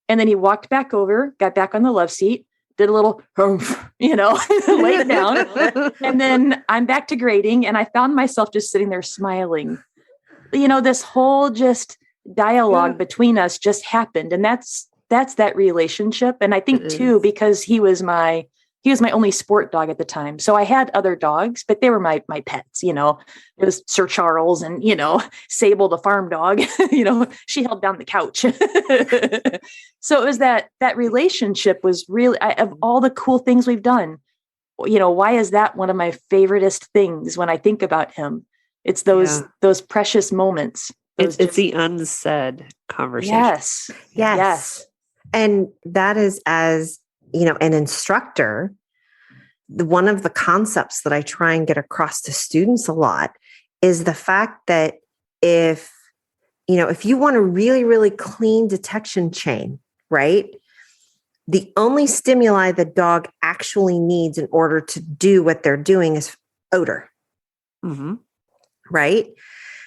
and then he walked back over, got back on the love seat, did a little, laid down. And then I'm back to grading, and I found myself just sitting there smiling. This whole just dialogue between us just happened. And that's that relationship. And I think too, because he was my only sport dog at the time. So I had other dogs, but they were my pets, it was Sir Charles and, Sable, the farm dog, she held down the couch. So it was that relationship was really, of all the cool things we've done, why is that one of my favoriteest things when I think about him? It's those precious moments. It's the unsaid conversation. Yes. And that is, as an instructor, one of the concepts that I try and get across to students a lot is the fact that if you want a really, really clean detection chain, right? The only stimuli the dog actually needs in order to do what they're doing is odor. Mm-hmm. Right?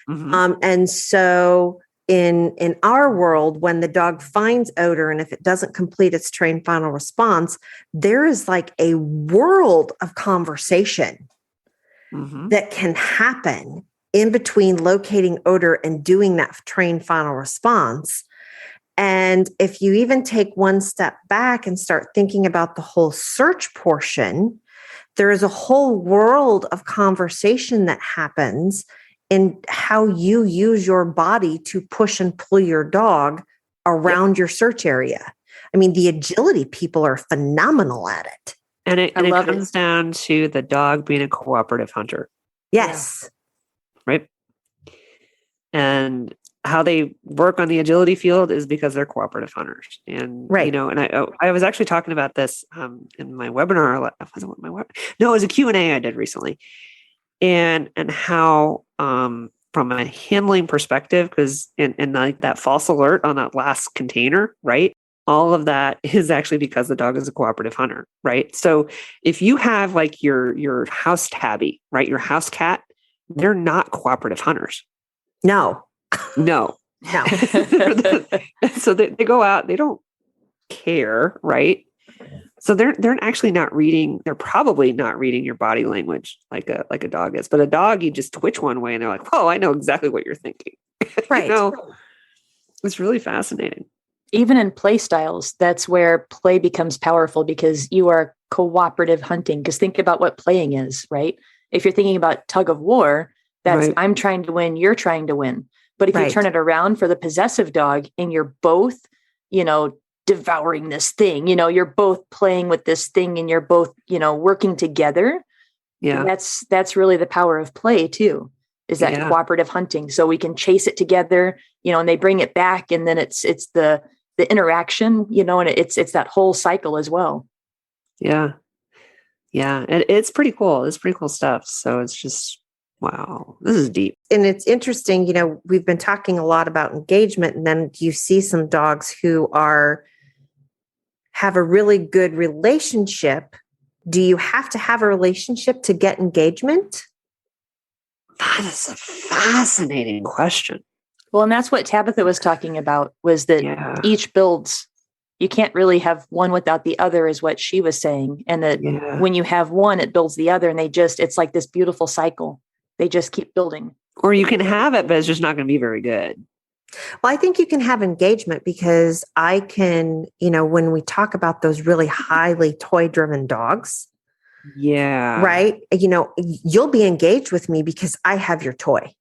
Mm-hmm. And so in our world, when the dog finds odor, and if it doesn't complete its trained final response, there is like a world of conversation that can happen in between locating odor and doing that trained final response. And if you even take one step back and start thinking about the whole search portion, there is a whole world of conversation that happens in how you use your body to push and pull your dog around your search area. The agility people are phenomenal at it. And it comes down to the dog being a cooperative hunter. Yes. Right. And how they work on the agility field is because they're cooperative hunters. And, Right. and I was actually talking about this in my webinar. No, it was a Q&A I did recently. And how, from a handling perspective, because in like that false alert on that last container, right? All of that is actually because the dog is a cooperative hunter, right? So if you have like your house tabby, right? Your house cat, they're not cooperative hunters. No. No. No. So they go out, they don't care, right? So they're actually not reading, they're probably not reading your body language like a dog is. But a dog, you just twitch one way and they're like, oh, I know exactly what you're thinking. Right. It's really fascinating. Even in play styles, that's where play becomes powerful because you are cooperative hunting. Because think about what playing is, right? If you're thinking about tug of war, that's Right. I'm trying to win, you're trying to win. But if you Right. turn it around for the possessive dog and you're both, devouring this thing, you're both playing with this thing and you're both, working together. Yeah. That's really the power of play too, is that Yeah. cooperative hunting. So we can chase it together, and they bring it back and then it's the interaction, and it's that whole cycle as well. Yeah. Yeah. And it's pretty cool. It's pretty cool stuff. So it's just, wow, this is deep. And it's interesting, we've been talking a lot about engagement, and then you see some dogs who have a really good relationship. Do you have to have a relationship to get engagement? That is a fascinating question. Well, and that's what Tabitha was talking about, was that Yeah. each builds. You can't really have one without the other, is what she was saying. And that Yeah. when you have one, it builds the other, and it's like this beautiful cycle. They just keep building. Or you can have it, but it's just not going to be very good. Well, I think you can have engagement because I can, when we talk about those really highly toy driven dogs, Yeah. right? You'll be engaged with me because I have your toy,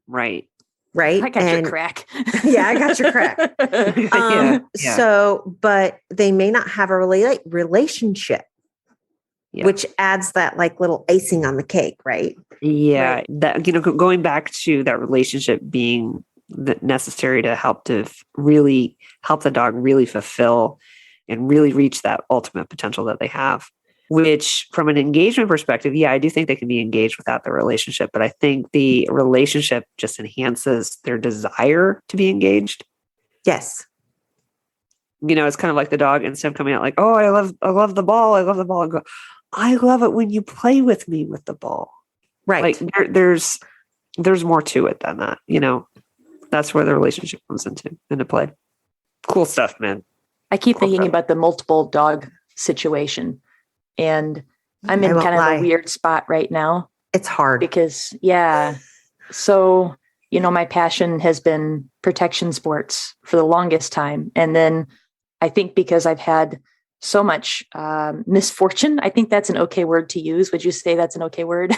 Right. right? I got your crack. Yeah, I got your crack. Yeah. So, but they may not have a relationship, Yeah. which adds that like little icing on the cake, right? Yeah. Right. That, going back to that relationship being necessary to help really help the dog really fulfill and really reach that ultimate potential that they have, which from an engagement perspective, yeah, I do think they can be engaged without the relationship, but I think the relationship just enhances their desire to be engaged. Yes. It's kind of like the dog, instead of coming out like, oh, I love the ball. I love the ball. I go, I love it when you play with me with the ball. Right. Like there's more to it than that, That's where the relationship comes into play. Cool stuff, man. I keep Cool thinking stuff. about the multiple dog situation, and I'm in I won't kind of lie. a weird spot right now It's hard. because, yeah. So, my passion has been protection sports for the longest time. And then I think because I've had so much misfortune, I think that's an okay word to use. Would you say that's an okay word?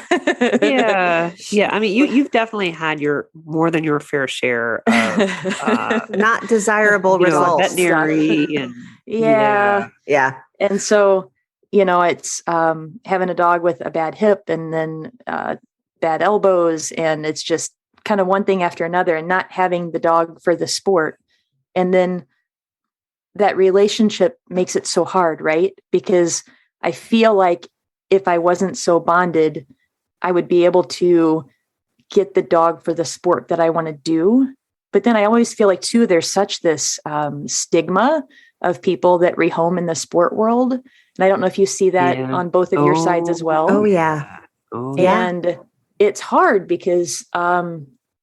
Yeah. Yeah. I mean, you've definitely had more than your fair share of Not desirable results. veterinary and Yeah. Yeah. And so, it's having a dog with a bad hip and then bad elbows. And it's just kind of one thing after another, and not having the dog for the sport. And then that relationship makes it so hard, right? Because I feel like if I wasn't so bonded, I would be able to get the dog for the sport that I want to do. But then I always feel like too, there's such this stigma of people that rehome in the sport world. And I don't know if you see that on both of your sides as well. Oh, yeah. Oh, yeah. And it's hard because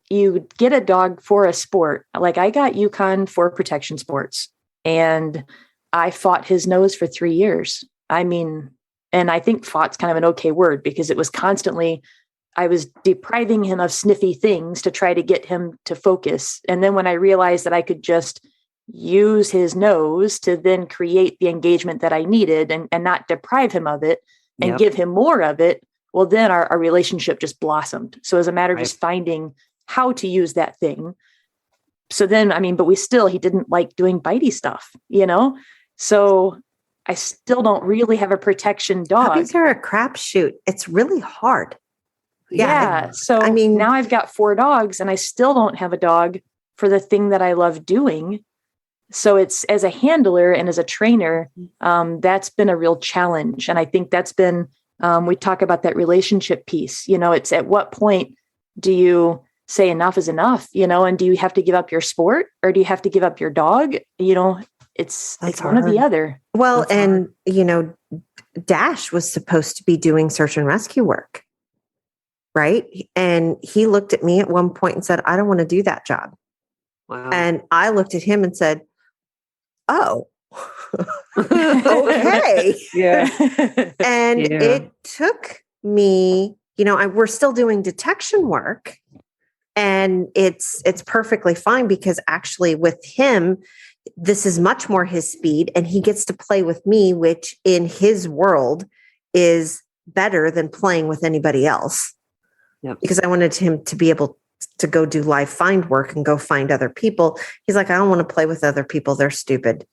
you get a dog for a sport. Like I got Yukon for protection sports, and I fought his nose for 3 years. I mean, and I think fought's kind of an okay word because it was constantly, I was depriving him of sniffy things to try to get him to focus. And then when I realized that I could just use his nose to then create the engagement that I needed and not deprive him of it and give him more of it, well, then our relationship just blossomed. So as a matter of just finding how to use that thing. So then, but he didn't like doing bitey stuff, So I still don't really have a protection dog. Puppies are a crapshoot. It's really hard. Yeah. So now I've got 4 dogs and I still don't have a dog for the thing that I love doing. So it's, as a handler and as a trainer, that's been a real challenge. And I think that's been, we talk about that relationship piece, it's at what point do you say enough is enough, and do you have to give up your sport or do you have to give up your dog? It's one or the other. Well, and, Dash was supposed to be doing search and rescue work. Right. And he looked at me at one point and said, I don't want to do that job. Wow. And I looked at him and said, oh, okay. Yeah. And it took me, we're still doing detection work, and it's perfectly fine because actually with him, this is much more his speed, and he gets to play with me, which in his world is better than playing with anybody else. Yep. Because I wanted him to be able to go do live find work and go find other people. He's like, I don't want to play with other people. They're stupid.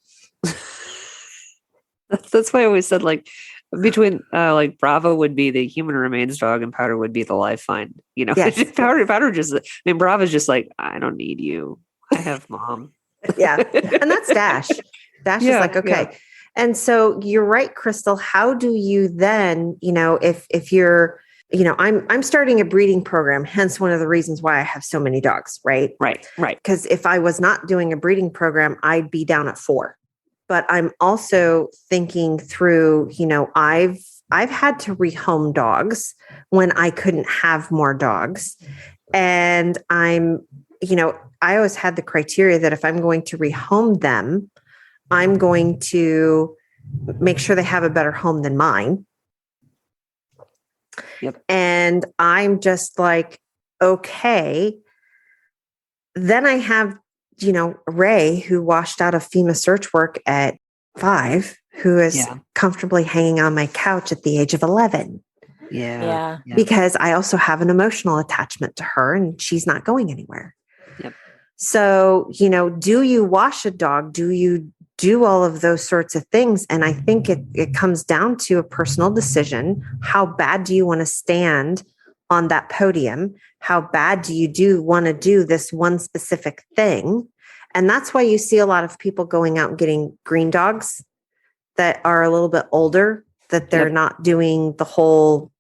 That's why I always said, like, between like Bravo would be the human remains dog and Powder would be the live find. Yes. Powder just, Bravo's just like, I don't need you. I have mom. Yeah. And that's Dash. Dash is like, okay. Yeah. And so you're right, Crystal. How do you then, if you're, I'm starting a breeding program, hence one of the reasons why I have so many dogs, right? Right. Because if I was not doing a breeding program, I'd be down at 4. But I'm also thinking through, I've had to rehome dogs when I couldn't have more dogs. And I always had the criteria that if I'm going to rehome them, I'm going to make sure they have a better home than mine. Yep. And I'm just like, okay. Then I have, Ray, who washed out of FEMA search work at 5, who is comfortably hanging on my couch at the age of 11. Yeah. Because I also have an emotional attachment to her and she's not going anywhere. Yep. So, do you wash a dog? Do you do all of those sorts of things? And I think it comes down to a personal decision. How bad do you want to stand on that podium? How bad do you want to do this one specific thing? And that's why you see a lot of people going out and getting green dogs that are a little bit older, that they're not doing the whole,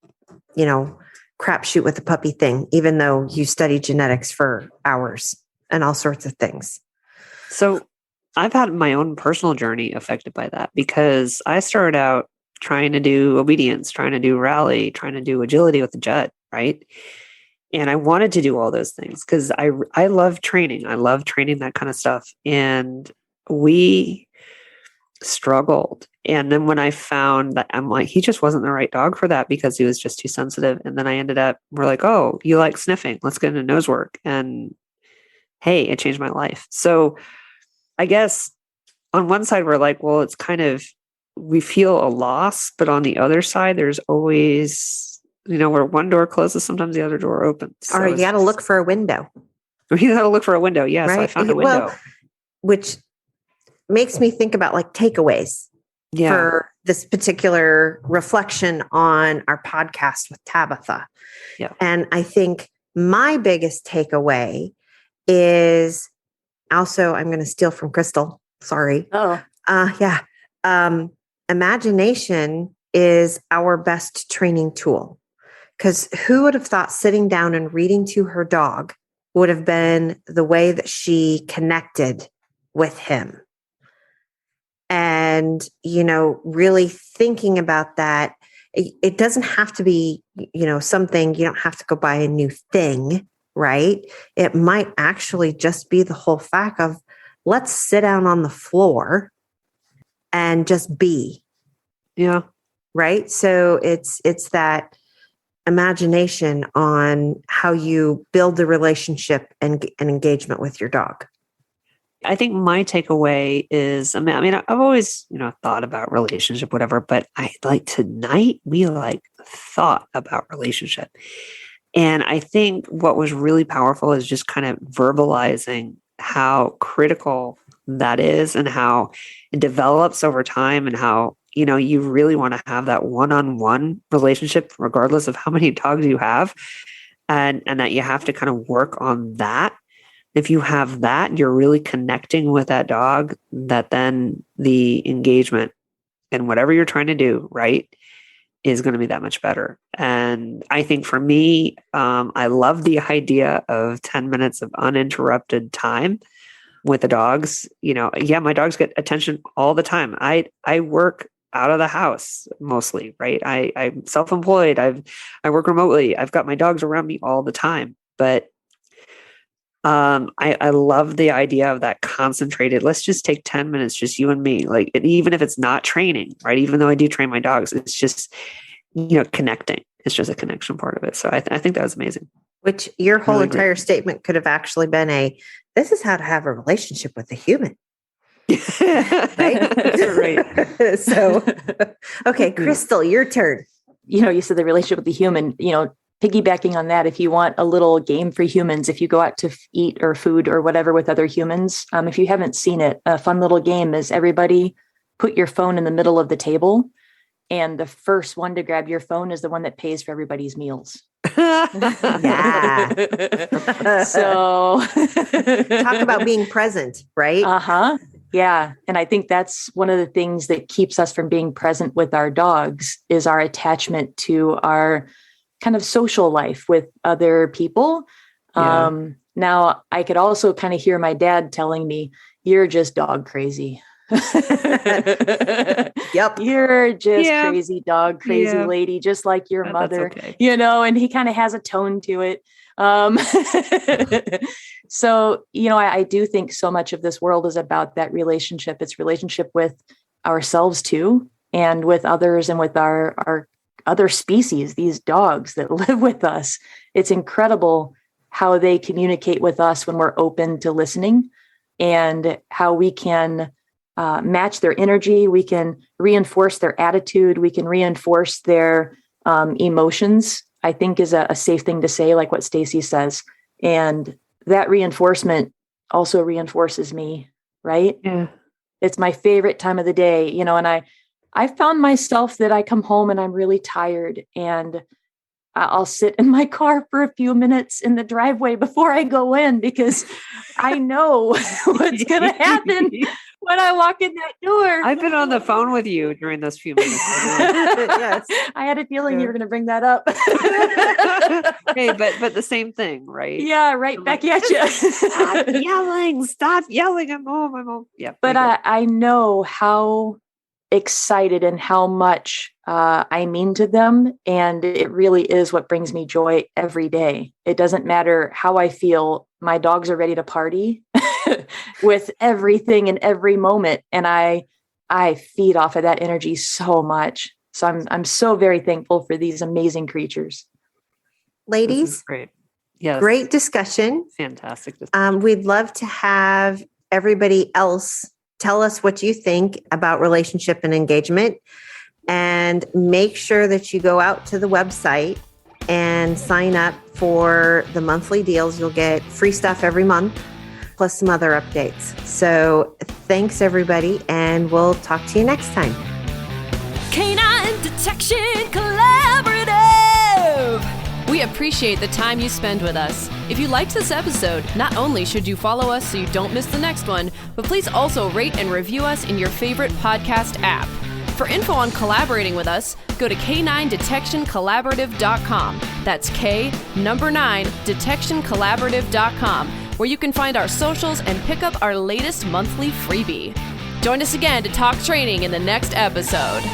crapshoot with the puppy thing, even though you study genetics for hours and all sorts of things. So I've had my own personal journey affected by that because I started out trying to do obedience, trying to do rally, trying to do agility with the jet, right? And I wanted to do all those things because I love training. I love training that kind of stuff. And we struggled. And then when I found that, I'm like, he just wasn't the right dog for that because he was just too sensitive. And then I ended up, we're like, oh, you like sniffing. Let's get into nose work. And hey, it changed my life. So I guess on one side, we're like, well, it's kind of, we feel a loss. But on the other side, there's always, where one door closes, sometimes the other door opens. So or you got to look for a window. You got to look for a window. Yes, right? I found a window. Well, which makes me think about like takeaways for this particular reflection on our podcast with Tabitha. Yeah. And I think my biggest takeaway is also, I'm going to steal from Crystal. Sorry. Oh. Imagination is our best training tool. Because who would have thought sitting down and reading to her dog would have been the way that she connected with him? And, really thinking about that, it doesn't have to be, something, you don't have to go buy a new thing, right? It might actually just be the whole fact of let's sit down on the floor and just be. Yeah. Right. So it's that imagination on how you build the relationship and engagement with your dog. I think my takeaway is, I've always, thought about relationship, whatever, but tonight we thought about relationship. And I think what was really powerful is just kind of verbalizing how critical that is and how it develops over time and how, you really want to have that one-on-one relationship, regardless of how many dogs you have, and that you have to kind of work on that if you have that, you're really connecting with that dog, that then the engagement and whatever you're trying to do, right, is going to be that much better. And I think for me, I love the idea of 10 minutes of uninterrupted time with the dogs. Yeah, my dogs get attention all the time. I work out of the house mostly, right? I'm self-employed. I work remotely. I've got my dogs around me all the time. But I love the idea of that concentrated, let's just take 10 minutes, just you and me. Like, even if it's not training, right? Even though I do train my dogs, it's just, connecting. It's just a connection part of it. So I think that was amazing. Which your whole Really entire great. statement could have actually been this is how to have a relationship with a human. Right? Right. So, okay, Crystal, your turn. You said the relationship with the human, piggybacking on that, if you want a little game for humans, if you go out to eat or food or whatever with other humans, if you haven't seen it, a fun little game is everybody put your phone in the middle of the table. And the first one to grab your phone is the one that pays for everybody's meals. Yeah. So Talk about being present, right? Yeah. And I think that's one of the things that keeps us from being present with our dogs is our attachment to our kind of social life with other people. Yeah. Now I could also kind of hear my dad telling me, you're just dog crazy. Yep. You're just crazy dog, crazy Yeah. lady, just like your That's mother, okay. and he kind of has a tone to it. So, I do think so much of this world is about that relationship. It's relationship with ourselves too, and with others and with our other species, these dogs that live with us. It's incredible how they communicate with us when we're open to listening, and how we can match their energy. We can reinforce their attitude. We can reinforce their emotions, I think is a safe thing to say, like what Stacy says. And that reinforcement also reinforces me, right? Yeah. It's my favorite time of the day, and I found myself that I come home and I'm really tired, and I'll sit in my car for a few minutes in the driveway before I go in, because I know what's going to happen when I walk in that door. I've been on the phone with you during those few minutes. Yes. I had a feeling you were going to bring that up. Hey, but the same thing, right? Yeah, right back at you. Stop yelling. I'm home. Yeah. But I know how excited and how much I mean to them. And it really is what brings me joy every day. It doesn't matter how I feel. My dogs are ready to party with everything in every moment. And I feed off of that energy so much. So I'm so very thankful for these amazing creatures. Ladies, great. Yes. great discussion. Fantastic discussion. We'd love to have everybody else tell us what you think about relationship and engagement, and make sure that you go out to the website and sign up for the monthly deals. You'll get free stuff every month, plus some other updates. So thanks everybody, and we'll talk to you next time. Canine Detection Collaborative. We appreciate the time you spend with us. If you liked this episode, not only should you follow us so you don't miss the next one, but please also rate and review us in your favorite podcast app. For info on collaborating with us, go to k9detectioncollaborative.com. That's K9detectioncollaborative.com, where you can find our socials and pick up our latest monthly freebie. Join us again to talk training in the next episode.